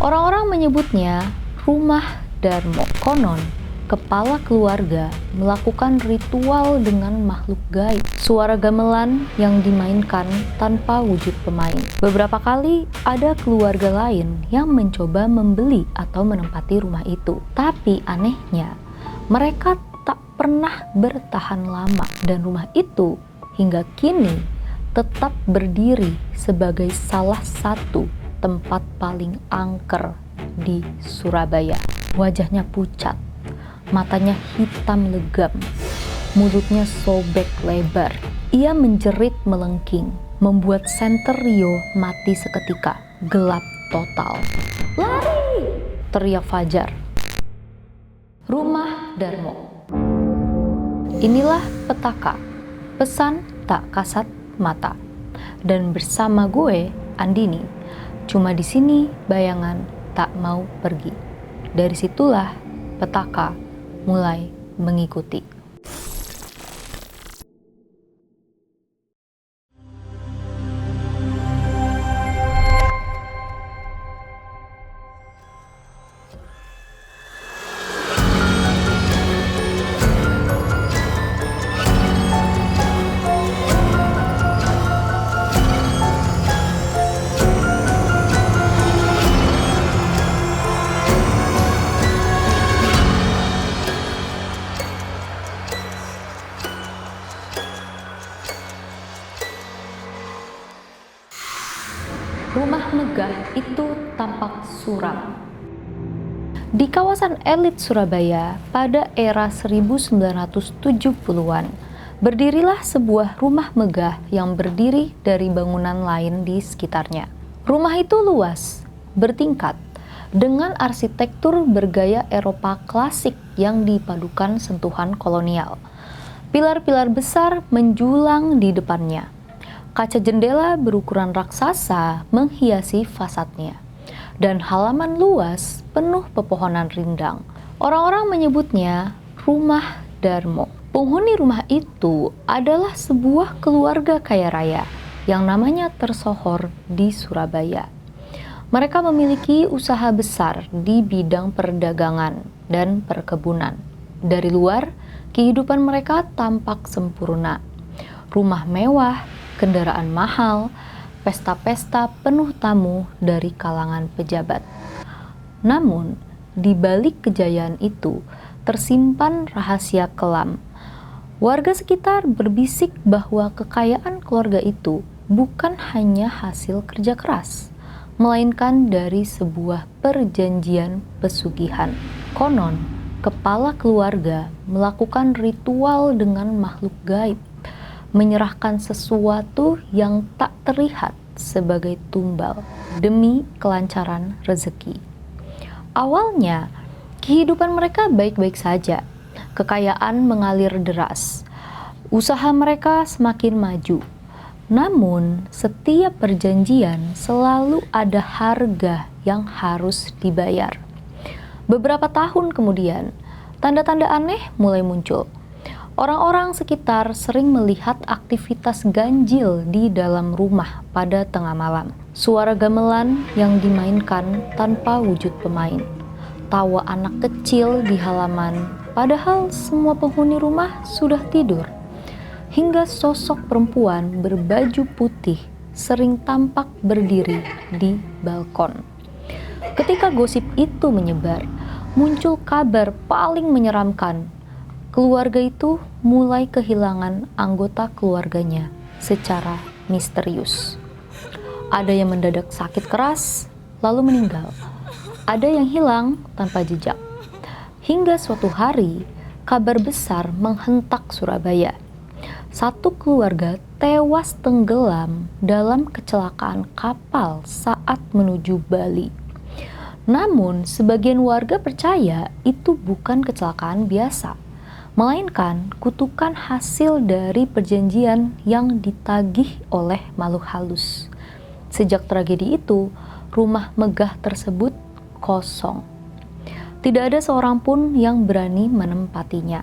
Orang-orang menyebutnya rumah Darmo. Konon, kepala keluarga melakukan ritual dengan makhluk gaib. Suara gamelan yang dimainkan tanpa wujud pemain. Beberapa kali ada keluarga lain yang mencoba membeli atau menempati rumah itu. Tapi anehnya, mereka tak pernah bertahan lama dan rumah itu hingga kini tetap berdiri sebagai salah satu tempat paling angker di Surabaya. Wajahnya pucat, matanya hitam legam, mulutnya sobek lebar. Ia menjerit melengking, membuat senter Rio mati seketika. Gelap total. "Lari!" teriak Fajar. Rumah Darmo. Inilah petaka, pesan tak kasat mata. Dan bersama gue, Andini. Cuma di sini bayangan tak mau pergi. Dari situlah petaka mulai mengikuti. Rumah megah itu tampak suram. Di kawasan elit Surabaya pada era 1970-an, berdirilah sebuah rumah megah yang berdiri dari bangunan lain di sekitarnya. Rumah itu luas, bertingkat, dengan arsitektur bergaya Eropa klasik yang dipadukan sentuhan kolonial. Pilar-pilar besar menjulang di depannya. Kaca jendela berukuran raksasa menghiasi fasadnya, dan halaman luas penuh pepohonan rindang. Orang-orang menyebutnya rumah Darmo. Penghuni rumah itu adalah sebuah keluarga kaya raya yang namanya tersohor di Surabaya. Mereka memiliki usaha besar di bidang perdagangan dan perkebunan. Dari luar, kehidupan mereka tampak sempurna. Rumah mewah, kendaraan mahal, pesta-pesta penuh tamu dari kalangan pejabat. Namun, di balik kejayaan itu tersimpan rahasia kelam. Warga sekitar berbisik bahwa kekayaan keluarga itu bukan hanya hasil kerja keras, melainkan dari sebuah perjanjian pesugihan. Konon, kepala keluarga melakukan ritual dengan makhluk gaib, menyerahkan sesuatu yang tak terlihat sebagai tumbal demi kelancaran rezeki. Awalnya, kehidupan mereka baik-baik saja. Kekayaan mengalir deras. Usaha mereka semakin maju. Namun, setiap perjanjian selalu ada harga yang harus dibayar. Beberapa tahun kemudian, tanda-tanda aneh mulai muncul. Orang-orang sekitar sering melihat aktivitas ganjil di dalam rumah pada tengah malam. Suara gamelan yang dimainkan tanpa wujud pemain. Tawa anak kecil di halaman, padahal semua penghuni rumah sudah tidur. Hingga sosok perempuan berbaju putih sering tampak berdiri di balkon. Ketika gosip itu menyebar, muncul kabar paling menyeramkan. Keluarga itu mulai kehilangan anggota keluarganya secara misterius. Ada yang mendadak sakit keras, lalu meninggal. Ada yang hilang tanpa jejak. Hingga suatu hari, kabar besar menghentak Surabaya. Satu keluarga tewas tenggelam dalam kecelakaan kapal saat menuju Bali. Namun, sebagian warga percaya itu bukan kecelakaan biasa, melainkan kutukan hasil dari perjanjian yang ditagih oleh makhluk halus. Sejak tragedi itu, rumah megah tersebut kosong. Tidak ada seorang pun yang berani menempatinya.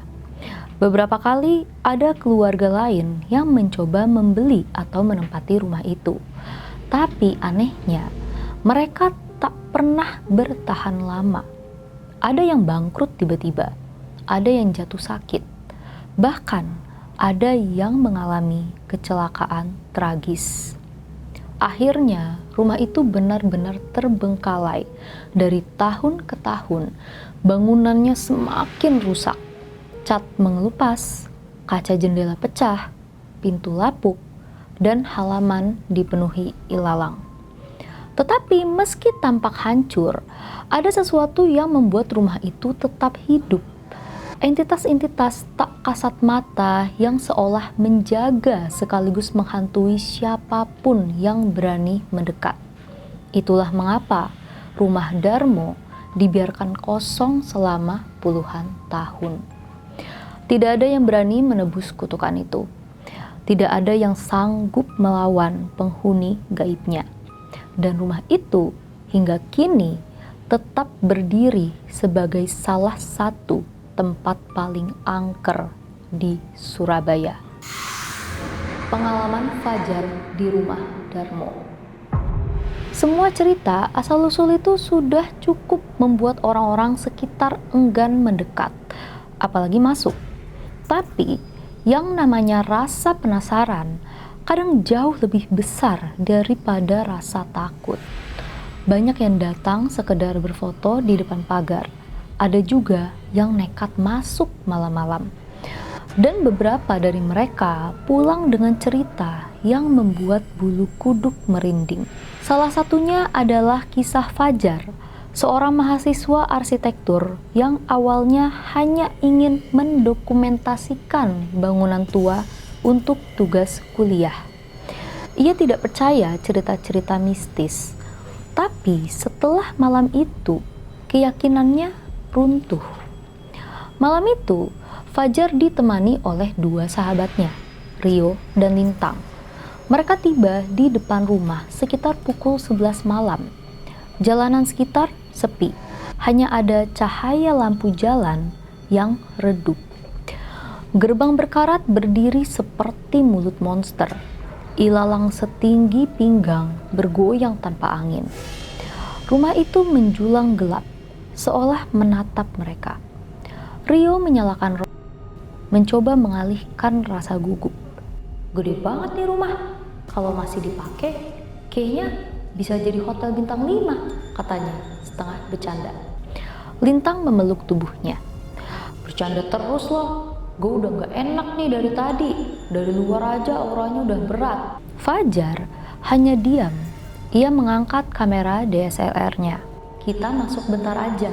Beberapa kali ada keluarga lain yang mencoba membeli atau menempati rumah itu. Tapi anehnya, mereka tak pernah bertahan lama. Ada yang bangkrut tiba-tiba, ada yang jatuh sakit, bahkan ada yang mengalami kecelakaan tragis. Akhirnya, rumah itu benar-benar terbengkalai. Dari tahun ke tahun, bangunannya semakin rusak. Cat mengelupas, kaca jendela pecah, pintu lapuk, dan halaman dipenuhi ilalang. Tetapi meski tampak hancur, ada sesuatu yang membuat rumah itu tetap hidup. Entitas-entitas tak kasat mata yang seolah menjaga sekaligus menghantui siapapun yang berani mendekat. Itulah mengapa rumah Darmo dibiarkan kosong selama puluhan tahun. Tidak ada yang berani menebus kutukan itu. Tidak ada yang sanggup melawan penghuni gaibnya. Dan rumah itu hingga kini tetap berdiri sebagai salah satu tempat paling angker di Surabaya. Pengalaman Fajar di rumah Darmo. Semua cerita asal-usul itu sudah cukup membuat orang-orang sekitar enggan mendekat, apalagi masuk. Tapi yang namanya rasa penasaran kadang jauh lebih besar daripada rasa takut. Banyak yang datang sekedar berfoto di depan pagar. Ada juga yang nekat masuk malam-malam. Dan beberapa dari mereka pulang dengan cerita yang membuat bulu kuduk merinding. Salah satunya adalah kisah Fajar, seorang mahasiswa arsitektur yang awalnya hanya ingin mendokumentasikan bangunan tua untuk tugas kuliah. Ia tidak percaya cerita-cerita mistis, tapi setelah malam itu, keyakinannya runtuh. Malam itu, Fajar ditemani oleh dua sahabatnya, Rio dan Lintang. Mereka tiba di depan rumah sekitar pukul 11 malam. Jalanan sekitar sepi, hanya ada cahaya lampu jalan yang redup. Gerbang berkarat berdiri seperti mulut monster. Ilalang setinggi pinggang bergoyang tanpa angin. Rumah itu menjulang gelap, seolah menatap mereka. Rio menyalakan rokok, mencoba mengalihkan rasa gugup. Gede banget nih rumah, kalau masih dipakai, kayaknya bisa jadi hotel bintang 5, katanya setengah bercanda. Lintang memeluk tubuhnya. Bercanda terus loh, gue udah gak enak nih dari tadi, dari luar aja auranya udah berat. Fajar hanya diam, ia mengangkat kamera DSLR-nya. Kita masuk bentar aja,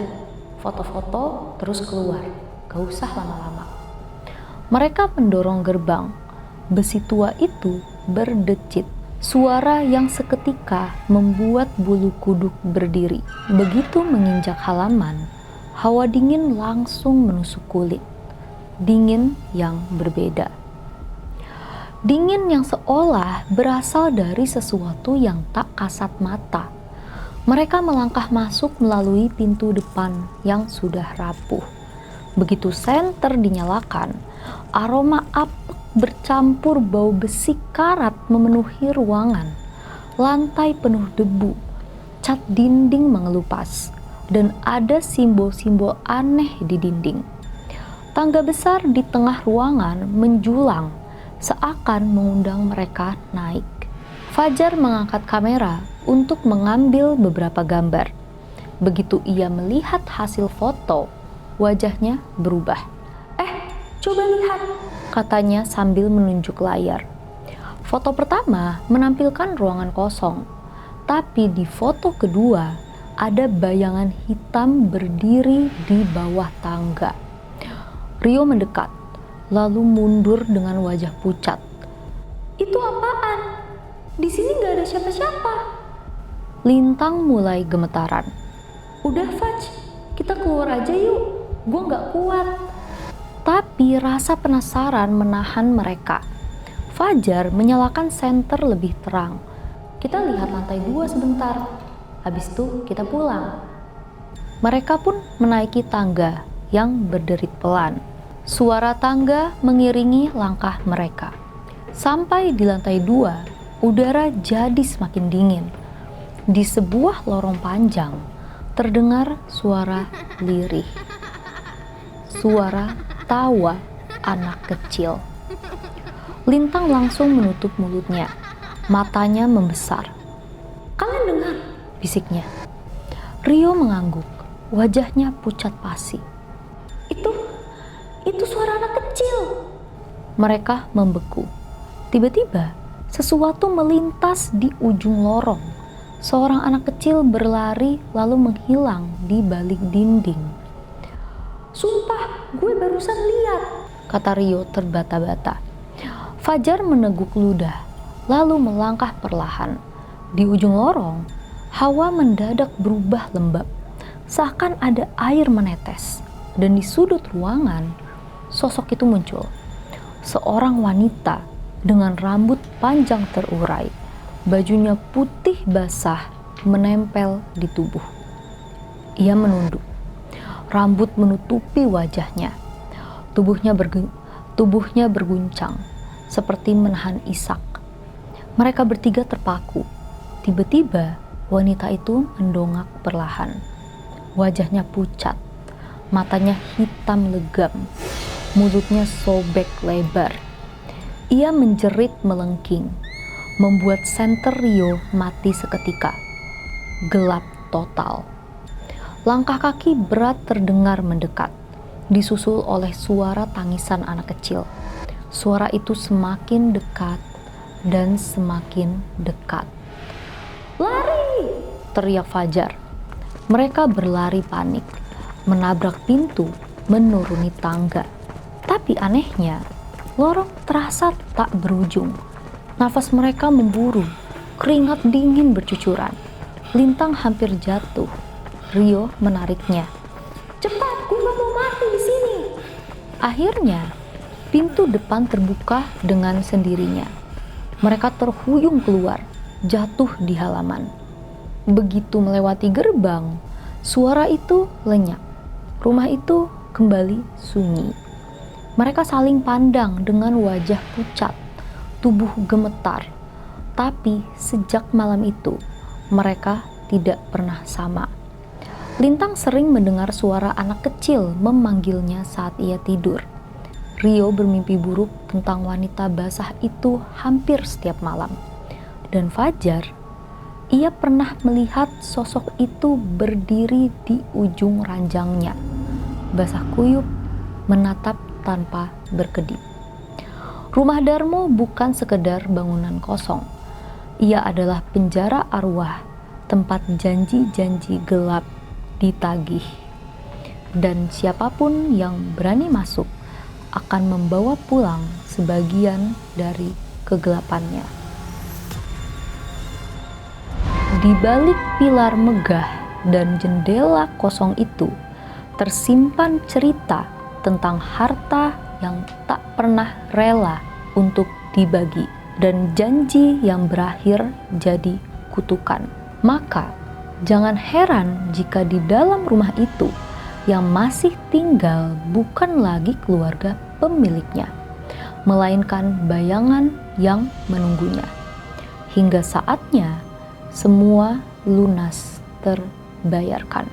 foto-foto terus keluar, gak usah lama-lama. Mereka mendorong gerbang, besi tua itu berdecit. Suara yang seketika membuat bulu kuduk berdiri. Begitu menginjak halaman, hawa dingin langsung menusuk kulit. Dingin yang berbeda. Dingin yang seolah berasal dari sesuatu yang tak kasat mata. Mereka melangkah masuk melalui pintu depan yang sudah rapuh. Begitu senter dinyalakan, aroma apek bercampur bau besi karat memenuhi ruangan. Lantai penuh debu, cat dinding mengelupas, dan ada simbol-simbol aneh di dinding. Tangga besar di tengah ruangan menjulang, seakan mengundang mereka naik. Fajar mengangkat kamera untuk mengambil beberapa gambar. Begitu ia melihat hasil foto, wajahnya berubah. Coba lihat, katanya sambil menunjuk layar. Foto pertama menampilkan ruangan kosong, tapi di foto kedua ada bayangan hitam berdiri di bawah tangga. Rio mendekat, lalu mundur dengan wajah pucat. Itu apaan? Di sini gak ada siapa-siapa. Lintang mulai gemetaran. Udah Faj, kita keluar aja yuk, gue gak kuat. Tapi rasa penasaran menahan mereka. Fajar menyalakan senter lebih terang. Kita lihat lantai 2 sebentar, habis itu kita pulang. Mereka pun menaiki tangga yang berderit pelan. Suara tangga mengiringi langkah mereka. Sampai di lantai 2, udara jadi semakin dingin. Di sebuah lorong panjang terdengar suara lirih. Suara tawa anak kecil. Lintang langsung menutup mulutnya. Matanya membesar. "Kalian dengar?" bisiknya. Rio mengangguk. Wajahnya pucat pasi. Itu suara anak kecil. Mereka membeku. Tiba-tiba, sesuatu melintas di ujung lorong. Seorang anak kecil berlari lalu menghilang di balik dinding. "Sumpah, gue barusan lihat," kata Rio terbata-bata. Fajar meneguk ludah, lalu melangkah perlahan. Di ujung lorong, hawa mendadak berubah lembab, seakan ada air menetes. Dan di sudut ruangan, sosok itu muncul. Seorang wanita dengan rambut panjang terurai, bajunya putih basah menempel di tubuh. Ia menunduk. Rambut menutupi wajahnya. Tubuhnya berguncang, seperti menahan isak. Mereka bertiga terpaku. Tiba-tiba, wanita itu mendongak perlahan. Wajahnya pucat, matanya hitam legam, mulutnya sobek lebar. Ia menjerit melengking, membuat senter Rio mati seketika. Gelap total. Langkah kaki berat terdengar mendekat, disusul oleh suara tangisan anak kecil. Suara itu semakin dekat dan semakin dekat. "Lari!" teriak Fajar. Mereka berlari panik, menabrak pintu, menuruni tangga. Tapi anehnya, lorong terasa tak berujung. Nafas mereka memburu, keringat dingin bercucuran. Lintang hampir jatuh. Rio menariknya. "Cepat, gue gak mau mati di sini." Akhirnya, pintu depan terbuka dengan sendirinya. Mereka terhuyung keluar, jatuh di halaman. Begitu melewati gerbang, suara itu lenyap. Rumah itu kembali sunyi. Mereka saling pandang dengan wajah pucat, tubuh gemetar. Tapi sejak malam itu, mereka tidak pernah sama. Lintang sering mendengar suara anak kecil memanggilnya saat ia tidur. Rio bermimpi buruk tentang wanita basah itu hampir setiap malam. Dan Fajar, ia pernah melihat sosok itu berdiri di ujung ranjangnya, basah kuyup, menatap tanpa berkedip. Rumah Darmo bukan sekedar bangunan kosong. Ia adalah penjara arwah, tempat janji-janji gelap ditagih. Dan siapapun yang berani masuk akan membawa pulang sebagian dari kegelapannya. Di balik pilar megah dan jendela kosong itu tersimpan cerita tentang harta yang tak pernah rela untuk dibagi dan janji yang berakhir jadi kutukan. Maka jangan heran jika di dalam rumah itu yang masih tinggal bukan lagi keluarga pemiliknya, melainkan bayangan yang menunggunya. Hingga saatnya semua lunas terbayarkan.